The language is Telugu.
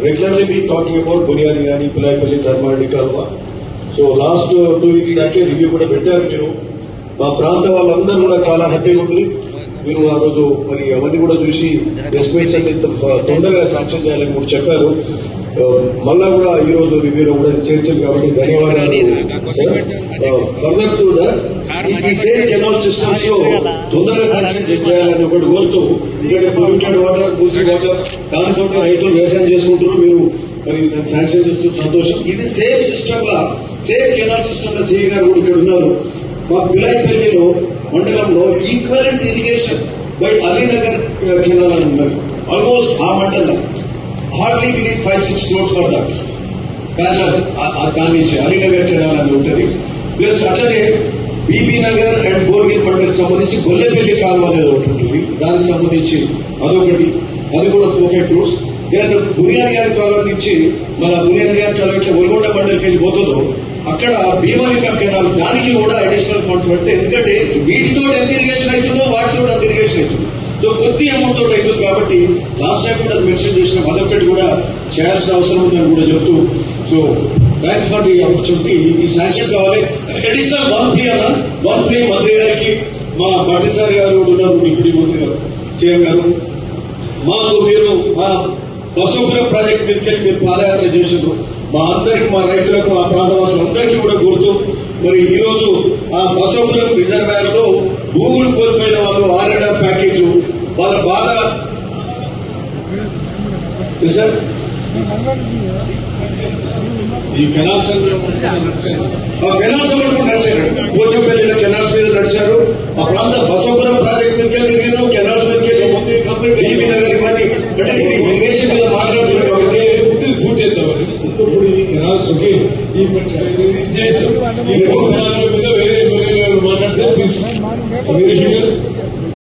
regularly been talking about Bunyadiyani, Pilaipalli, Dharmadi, Kalwa. So last 2 weeks దాకే review కూడా పెట్టారు మీరు. మా ప్రాంత వాళ్ళందరూ కూడా చాలా హ్యాపీగా ఉంది. మీరు ఆ రోజు మరి అవన్నీ కూడా చూసి ఎస్టిమేట్స్ అంటే తొందరగా శాంక్షన్ చేయాలని కూడా చెప్పారు. మళ్ళా కూడా ఈ రోజు రివ్యూలో కూడా చేర్చారు కాబట్టి ధన్యవాదాలు. ఫర్దర్ టు ఈ సేమ్ కెనాల్ సిస్టమ్స్ లో తొందరగా శాంక్షన్ చేయాలని ఒకటి కోరుతూ, ఎందుకంటే పొల్యూటెడ్ వాటర్, మూసీ వాటర్ దాంతో రైతులు వ్యవసాయం చేసుకుంటున్నారు. మీరు మరి దాన్ని శాంక్షన్ చేస్తూ సంతోషం. ఇది సేమ్ సిస్టమ్ లా, సేమ్ కెనాల్ సిస్టమ్ లా సిఐ గారు కూడా ఇక్కడ ఉన్నారు. మా పిలాయిపల్లిలో మండలంలో equivalent irrigation by Alinagar canal అని ఉన్నది. ఆల్మోస్ట్ ఆ మండలం hardly we need 5-6 crores for that. దాని నుంచి అలీనగర్ కెనాల్ అని ఉంటుంది. ప్లస్ అట్లనే బీబీ నగర్ అండ్ బోర్గిల్ మండలికి సంబంధించి గొల్లెపల్లి కాలువ అనేది ఒకటి ఉంటుంది. దానికి సంబంధించి అదొకటి, అది కూడా 4-5 crores. దెన్ బునియాదిగారి కాలువ నుంచి మన బునియాదిగారి కాలువ ఇట్లా ఒల్గొండ మండలికి వెళ్ళిపోతుందో అక్కడ భీమలింగం కెనాల్, దానికి కూడా అడిషనల్ ఫండ్స్ పెడితే, ఎందుకంటే వీటితో ఎంత ఇరిగేషన్ అవుతుందో వాటితో అంత ఇరిగేషన్ అవుతుంది. సో కొద్ది అమౌంట్ తో రైతులు కాబట్టి లాస్ట్ టైం కూడా అది మెన్షన్ చేసినాం. అదొకటి కూడా చేయాల్సిన అవసరం ఉందని కూడా చెప్తూ, so thanks for the opportunity. ఈ శాంక్షన్ కావాలి. అడిషనల్ 1 ప్లే మంత్రి గారికి, మా భట్టిసారి గారు ఉన్నారు, డిప్యూటీ మంత్రి గారు, సీఎం గారు, మాకు మీరు మా బసవపురం ప్రాజెక్ట్ మీదకి మీరు పాదయాత్ర చేసారు. మా అందరికి, మా రైతులకు, మా ప్రాంతవాసులందరికీ కూడా గుర్తు. మరి ఈ రోజు ఆ బసవపురం రిజర్వాయర్ లో భూములు కోల్పోయిన వాళ్ళు R&R ప్యాకేజ్ వాళ్ళ బాధ సార్. ఈ కెనాల్స్ కూడా నడిచారు. పోచంపల్లిలో కెనాల్స్ మీద నడిచారు. ఆ ప్రాంత బసవపురం ప్రాజెక్ట్ మీదకి తిరిగారు, కెనాల్స్ మీదకి బీబీ నగర్ ఇవన్నీ. అంటే ఇది ఇరిగేషన్ మీద మాట్లాడుతున్నారు కాబట్టి పూర్తి చేద్దామని ఇప్పుడు ఈ కెనాల్స్ ఈ చేస్తాం. ఈ కెనాల్స్ మీద వేరే మాట్లాడితే